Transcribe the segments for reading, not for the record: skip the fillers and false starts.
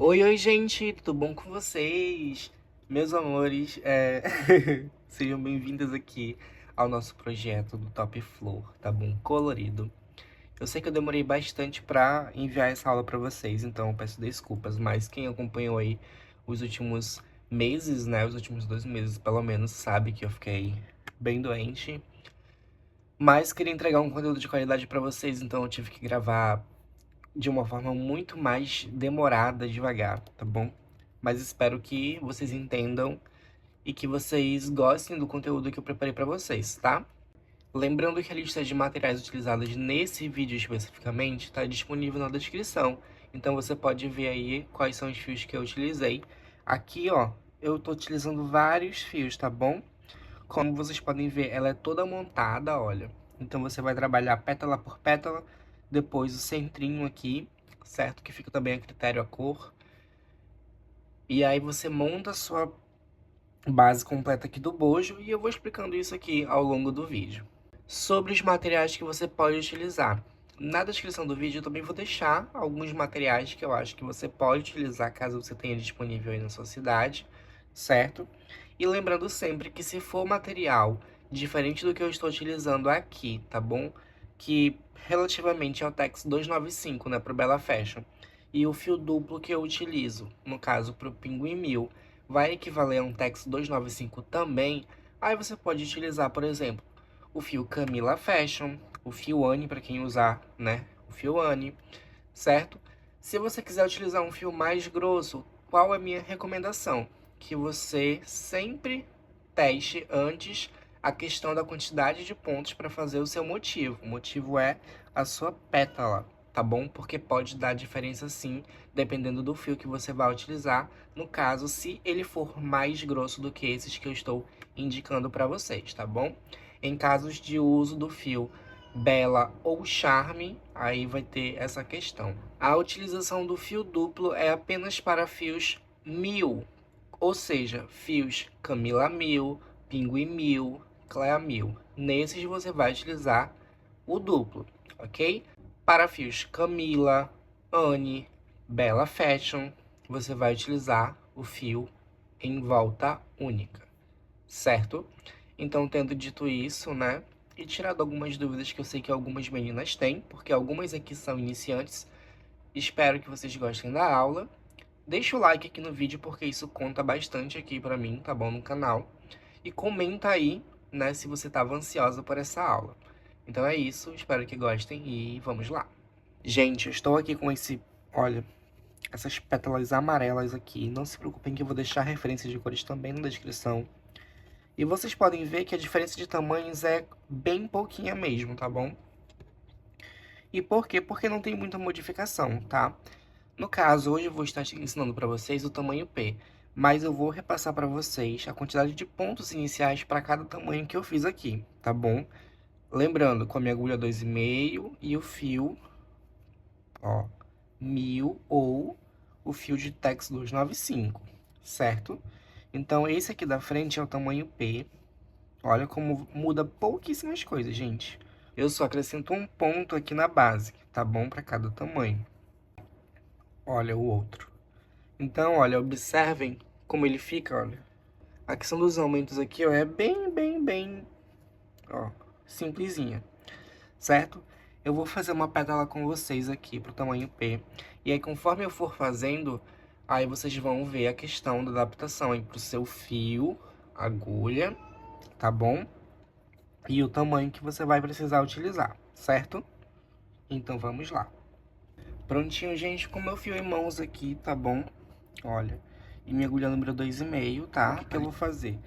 Oi, oi, gente, tudo bom com vocês? Meus amores, sejam bem-vindas aqui ao nosso projeto do Top Flor, tá bom? Colorido. Eu sei que eu demorei bastante pra enviar essa aula pra vocês, então eu peço desculpas, mas quem acompanhou aí os últimos meses, né, os últimos 2 meses pelo menos, sabe que eu fiquei bem doente, mas queria entregar um conteúdo de qualidade pra vocês, então eu tive que gravar de uma forma muito mais demorada, devagar, tá bom? Mas espero que vocês entendam e que vocês gostem do conteúdo que eu preparei para vocês, tá? Lembrando que a lista de materiais utilizados nesse vídeo especificamente está disponível na descrição. Então você pode ver aí quais são os fios que eu utilizei. Aqui, ó, eu tô utilizando vários fios, tá bom? Como vocês podem ver, ela é toda montada, olha. Então você vai trabalhar pétala por pétala, depois o centrinho aqui, certo? Que fica também a critério a cor. E aí você monta a sua base completa aqui do bojo e eu vou explicando isso aqui ao longo do vídeo. Sobre os materiais que você pode utilizar. Na descrição do vídeo eu também vou deixar alguns materiais que eu acho que você pode utilizar caso você tenha disponível aí na sua cidade, certo? E lembrando sempre que se for material diferente do que eu estou utilizando aqui, tá bom? Que relativamente ao Tex 295, né, pro Bella Fashion. E o fio duplo que eu utilizo, no caso pro Pinguim 1000, vai equivaler a um Tex 295 também. Aí você pode utilizar, por exemplo, o fio Camila Fashion, o fio Anne para quem usar, né, o fio Anne, certo? Se você quiser utilizar um fio mais grosso, qual é a minha recomendação? Que você sempre teste antes a questão da quantidade de pontos para fazer o seu motivo. O motivo é a sua pétala, tá bom? Porque pode dar diferença sim, dependendo do fio que você vai utilizar. No caso, se ele for mais grosso do que esses que eu estou indicando para vocês, tá bom? Em casos de uso do fio Bela ou Charme, aí vai ter essa questão. A utilização do fio duplo é apenas para fios 1000, ou seja, fios Camila 1000, Pinguim 1000, Clea 1000. Nesses você vai utilizar o duplo, ok? Para fios Camila, Anne, Bella Fashion, você vai utilizar o fio em volta única, certo? Então, tendo dito isso, né, e tirado algumas dúvidas que eu sei que algumas meninas têm, porque algumas aqui são iniciantes, espero que vocês gostem da aula. Deixa o like aqui no vídeo, porque isso conta bastante aqui pra mim, tá bom, no canal. E comenta aí, né, se você estava ansiosa por essa aula. Então é isso, espero que gostem e vamos lá. Gente, eu estou aqui com olha, essas pétalas amarelas aqui. Não se preocupem que eu vou deixar referências de cores também na descrição. E vocês podem ver que a diferença de tamanhos é bem pouquinha mesmo, tá bom? E por quê? Porque não tem muita modificação, tá? No caso, hoje eu vou estar ensinando para vocês o tamanho P, mas eu vou repassar para vocês a quantidade de pontos iniciais para cada tamanho que eu fiz aqui, tá bom? Lembrando, com a minha agulha 2,5 e o fio, ó, 1000 ou o fio de Tex 295, certo? Então, esse aqui da frente é o tamanho P. Olha como muda pouquíssimas coisas, gente. Eu só acrescento um ponto aqui na base, tá bom? Para cada tamanho. Olha o outro. Então, olha, observem como ele fica, olha. A questão dos aumentos aqui, ó, é bem, ó, simplesinha, certo? Eu vou fazer uma pétala com vocês aqui pro tamanho P. E aí, conforme eu for fazendo, aí vocês vão ver a questão da adaptação aí pro seu fio, agulha, tá bom? E o tamanho que você vai precisar utilizar, certo? Então, vamos lá. Prontinho, gente, com meu fio em mãos aqui, tá bom? Olha, e minha agulha número 2,5, tá? O que eu vou fazer?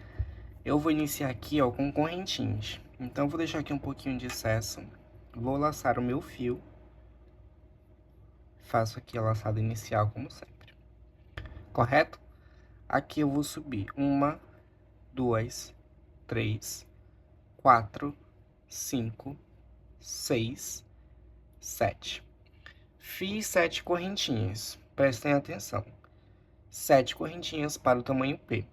Eu vou iniciar aqui, ó, com correntinhas. Então, eu vou deixar aqui um pouquinho de excesso. Vou laçar o meu fio. Faço aqui a laçada inicial, como sempre. Correto? Aqui eu vou subir 1, 2, 3, 4, 5, 6, 7. Fiz 7 correntinhas. Prestem atenção. 7 correntinhas para o tamanho P.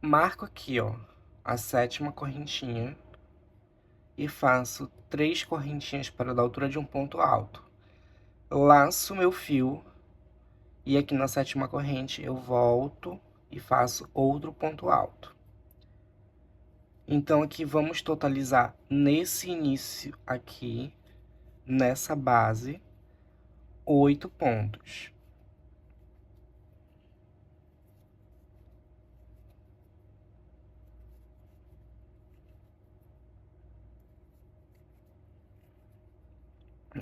Marco aqui, ó, a 7ª correntinha e faço 3 correntinhas para a altura de um ponto alto. Laço meu fio E aqui na sétima corrente eu volto e faço outro ponto alto. Então, aqui vamos totalizar nesse início aqui, nessa base, 8 pontos.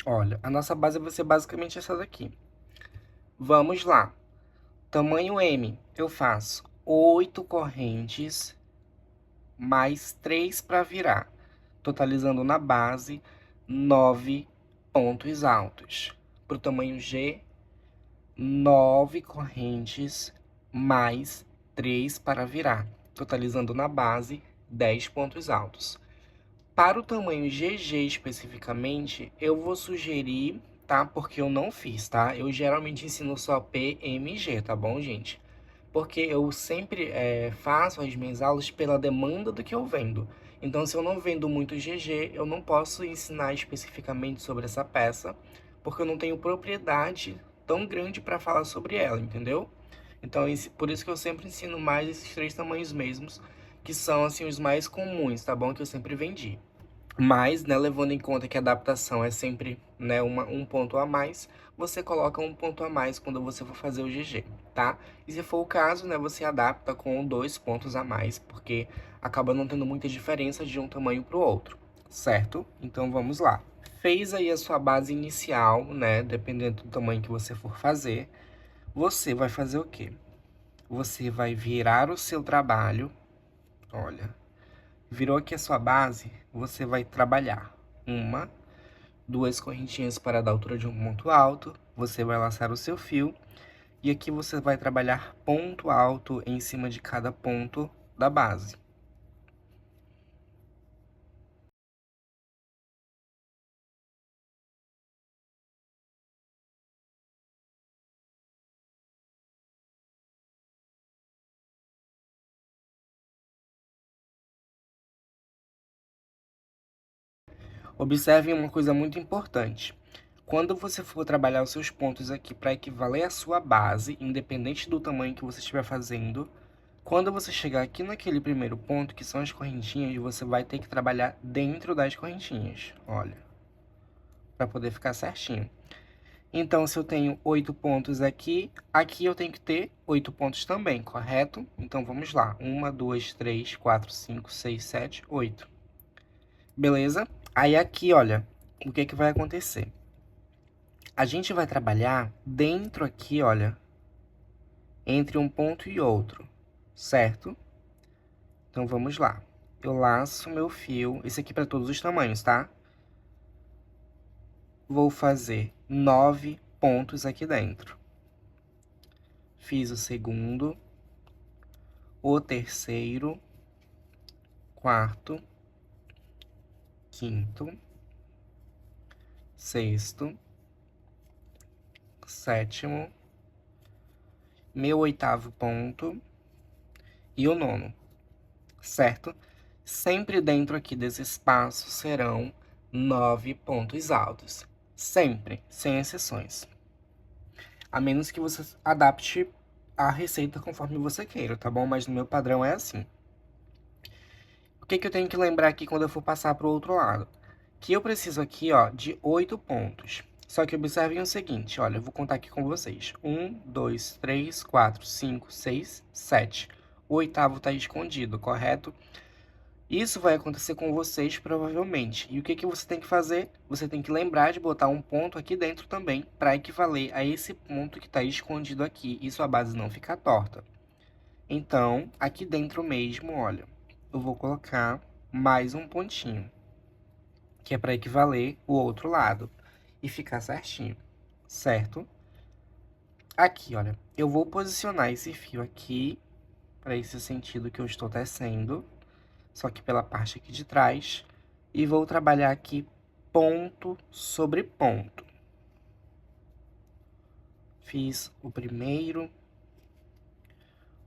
Olha, a nossa base vai ser basicamente essa daqui. Vamos lá. Tamanho M, eu faço 8 correntes mais 3 para virar, totalizando na base 9 pontos altos. Para o tamanho G, 9 correntes mais 3 para virar, totalizando na base 10 pontos altos. Para o tamanho GG especificamente, eu vou sugerir, tá? Porque eu não fiz, tá? Eu geralmente ensino só PMG, tá bom, gente? Porque eu sempre faço as minhas aulas pela demanda do que eu vendo. Então, se eu não vendo muito GG, eu não posso ensinar especificamente sobre essa peça, porque eu não tenho propriedade tão grande para falar sobre ela, entendeu? Então, por isso que eu sempre ensino mais esses 3 tamanhos mesmos, que são, assim, os mais comuns, tá bom? Que eu sempre vendi. Mas, né, levando em conta que a adaptação é sempre, né, um ponto a mais, você coloca um ponto a mais quando você for fazer o GG, tá? E se for o caso, né, você adapta com 2 pontos a mais, porque acaba não tendo muita diferença de um tamanho para o outro, certo? Então, vamos lá. Fez aí a sua base inicial, né, dependendo do tamanho que você for fazer, você vai fazer o quê? Você vai virar o seu trabalho, olha, virou aqui a sua base, você vai trabalhar uma, 2 correntinhas para dar altura de um ponto alto, você vai laçar o seu fio, e aqui você vai trabalhar ponto alto em cima de cada ponto da base. Observem uma coisa muito importante. Quando você for trabalhar os seus pontos aqui para equivaler à sua base, independente do tamanho que você estiver fazendo, quando você chegar aqui naquele primeiro ponto, que são as correntinhas, você vai ter que trabalhar dentro das correntinhas, olha, para poder ficar certinho. Então, se eu tenho 8 pontos aqui, aqui eu tenho que ter 8 pontos também, correto? Então, vamos lá. 1, 2, 3, 4, 5, 6, 7, 8. Beleza? Aí aqui, olha, o que que vai acontecer? A gente vai trabalhar dentro aqui, olha, entre um ponto e outro, certo? Então, vamos lá. Eu laço meu fio, esse aqui para todos os tamanhos, tá? Vou fazer 9 pontos aqui dentro. Fiz o segundo, o terceiro, quarto, quinto, sexto, sétimo, meu oitavo ponto e o nono, certo? Sempre dentro aqui desse espaço serão 9 pontos altos. Sempre, sem exceções. A menos que você adapte a receita conforme você queira, tá bom? Mas no meu padrão é assim. O que que eu tenho que lembrar aqui quando eu for passar para o outro lado? Que eu preciso aqui, ó, de 8 pontos. Só que observem o seguinte, olha, eu vou contar aqui com vocês. 1, 2, 3, 4, 5, 6, 7. O oitavo tá escondido, correto? Isso vai acontecer com vocês provavelmente. E o que que você tem que fazer? Você tem que lembrar de botar um ponto aqui dentro também para equivaler a esse ponto que está escondido aqui e sua base não ficar torta. Então, aqui dentro mesmo, olha, eu vou colocar mais um pontinho, que é para equivaler o outro lado e ficar certinho, certo? Aqui, olha, eu vou posicionar esse fio aqui para esse sentido que eu estou tecendo, só que pela parte aqui de trás, e vou trabalhar aqui ponto sobre ponto. Fiz o primeiro,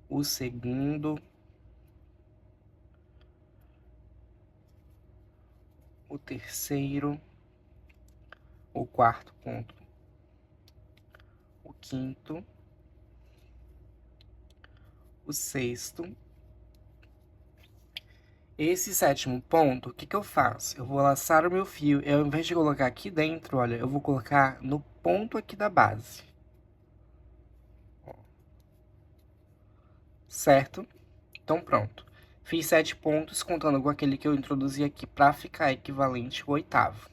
o segundo, o terceiro, o quarto ponto, o quinto, o sexto. Esse sétimo ponto, o que que eu faço? Eu vou laçar o meu fio, ao invés de colocar aqui dentro, olha, eu vou colocar no ponto aqui da base. Certo? Então, pronto. Fiz 7 pontos, contando com aquele que eu introduzi aqui para ficar equivalente ao oitavo.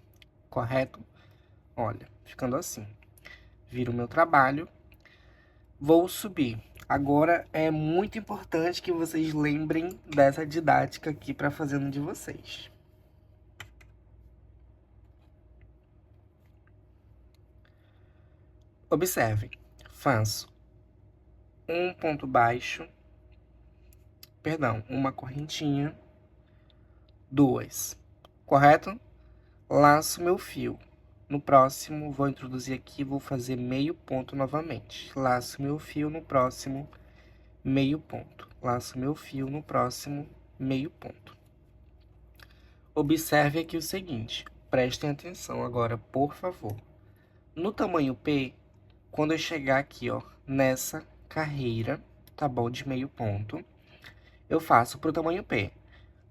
Correto? Olha, ficando assim. Viro o meu trabalho. Vou subir. Agora, é muito importante que vocês lembrem dessa didática aqui para fazer no de vocês. Observem. Faço um ponto baixo, perdão, uma correntinha, duas, correto? Laço meu fio. No próximo, vou introduzir aqui, vou fazer meio ponto novamente. Laço meu fio no próximo, meio ponto. Laço meu fio no próximo, meio ponto. Observe aqui o seguinte, prestem atenção agora, por favor. No tamanho P, quando eu chegar aqui, ó, nessa carreira, tá bom, de meio ponto, eu faço pro tamanho P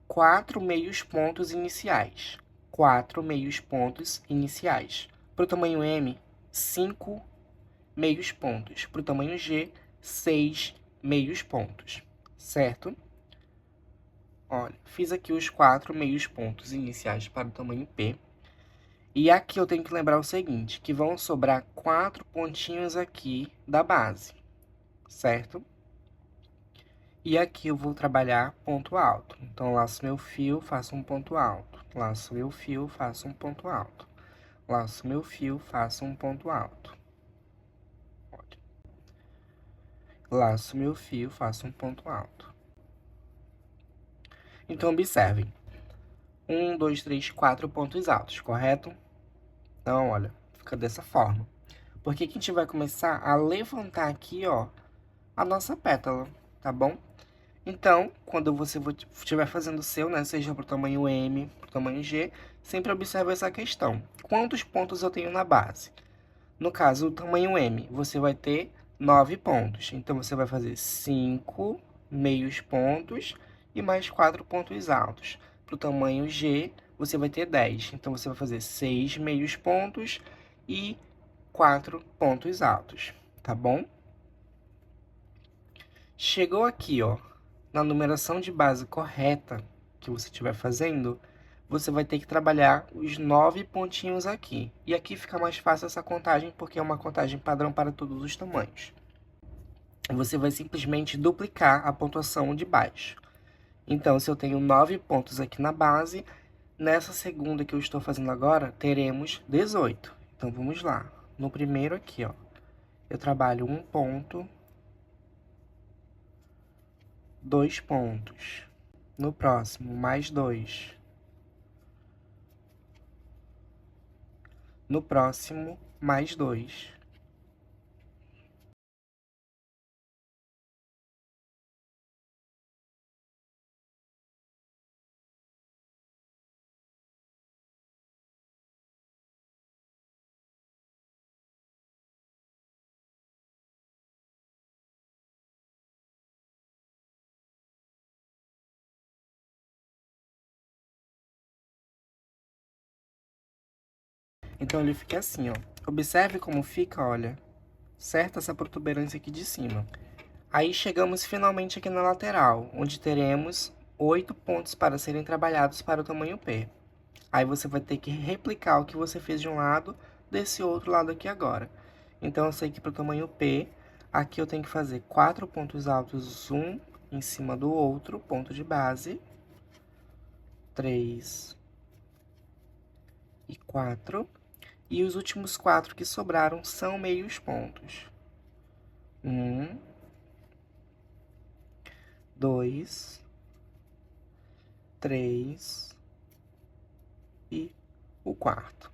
4 meios pontos iniciais. 4 meios pontos iniciais. Para o tamanho M, 5 meios pontos. Para o tamanho G, 6 meios pontos. Certo? Olha, fiz aqui os 4 meios pontos iniciais para o tamanho P. E aqui eu tenho que lembrar o seguinte, que vão sobrar 4 pontinhos aqui da base. Certo? E aqui eu vou trabalhar ponto alto. Então, laço meu fio, faço um ponto alto. Laço meu fio, faço um ponto alto. Laço meu fio, faço um ponto alto. Laço meu fio, faço um ponto alto. Então, observem. 1, 2, 3, 4 pontos altos, correto? Então, olha, fica dessa forma. Porque a gente vai começar a levantar aqui, ó, a nossa pétala, tá bom? Então, quando você estiver fazendo o seu, né, seja para o tamanho M, para o tamanho G, sempre observe essa questão. Quantos pontos eu tenho na base? No caso, o tamanho M, você vai ter 9 pontos. Então, você vai fazer 5 meios pontos e mais 4 pontos altos. Para o tamanho G, você vai ter 10. Então, você vai fazer 6 meios pontos e 4 pontos altos, tá bom? Chegou aqui, ó, na numeração de base correta que você estiver fazendo, você vai ter que trabalhar os 9 pontinhos aqui. E aqui fica mais fácil essa contagem, porque é uma contagem padrão para todos os tamanhos. Você vai simplesmente duplicar a pontuação de baixo. Então, se eu tenho 9 pontos aqui na base, nessa segunda que eu estou fazendo agora, teremos 18. Então, vamos lá. No primeiro aqui, ó, eu trabalho um ponto, 2 pontos. No próximo, mais 2. No próximo, mais 2. Então, ele fica assim, ó. Observe como fica, olha, certo? Essa protuberância aqui de cima. Aí, chegamos finalmente aqui na lateral, onde teremos 8 pontos para serem trabalhados para o tamanho P. Aí, você vai ter que replicar o que você fez de um lado, desse outro lado aqui agora. Então, eu sei que para o tamanho P, aqui eu tenho que fazer 4 pontos altos, um em cima do outro, ponto de base. 3 e 4. E os últimos 4 que sobraram são meios pontos. 1, 2, 3 e o quarto.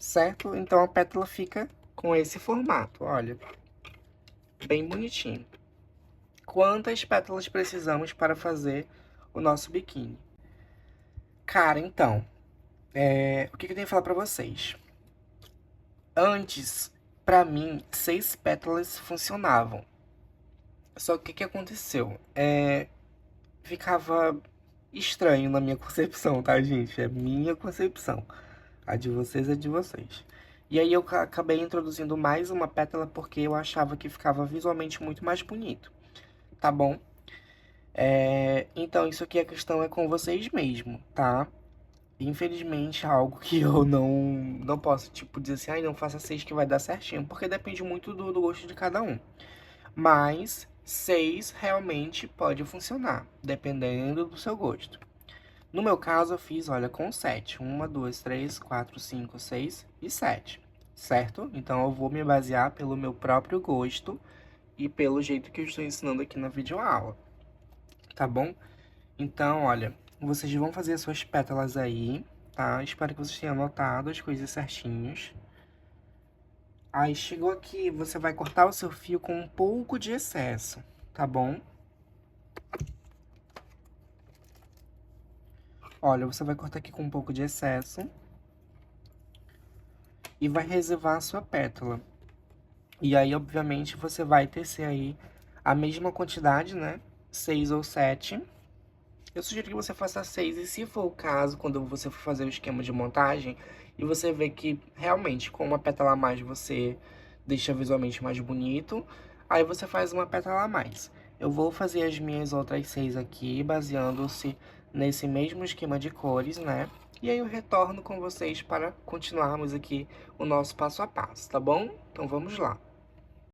Certo? Então, a pétala fica com esse formato, olha. Bem bonitinho. Quantas pétalas precisamos para fazer o nosso biquíni? Cara, então, o que eu tenho que falar pra vocês? Antes, pra mim, 6 pétalas funcionavam. Só que o que que aconteceu? Ficava estranho na minha concepção, tá, gente? É minha concepção. A de vocês é de vocês. E aí eu acabei introduzindo mais uma pétala porque eu achava que ficava visualmente muito mais bonito, tá bom? Então isso aqui a questão é com vocês mesmo, tá? Infelizmente é algo que eu não posso, tipo, dizer assim, ai, não faça 6 que vai dar certinho, porque depende muito do gosto de cada um. Mas 6 realmente pode funcionar, dependendo do seu gosto. No meu caso, eu fiz, olha, com 7. 1, 2, 3, 4, 5, 6 e 7. Certo? Então, eu vou me basear pelo meu próprio gosto e pelo jeito que eu estou ensinando aqui na videoaula. Tá bom? Então, olha, vocês vão fazer as suas pétalas aí, tá? Espero que vocês tenham anotado as coisas certinhos. Aí, chegou aqui, você vai cortar o seu fio com um pouco de excesso, tá bom? Olha, você vai cortar aqui com um pouco de excesso e vai reservar a sua pétala. E aí, obviamente, você vai tecer aí a mesma quantidade, né? 6 ou 7. Eu sugiro que você faça 6 e, se for o caso, quando você for fazer o esquema de montagem e você vê que realmente com uma pétala a mais você deixa visualmente mais bonito, aí você faz uma pétala a mais. Eu vou fazer as minhas outras 6 aqui, baseando-se nesse mesmo esquema de cores, né? E aí eu retorno com vocês para continuarmos aqui o nosso passo a passo, tá bom? Então vamos lá.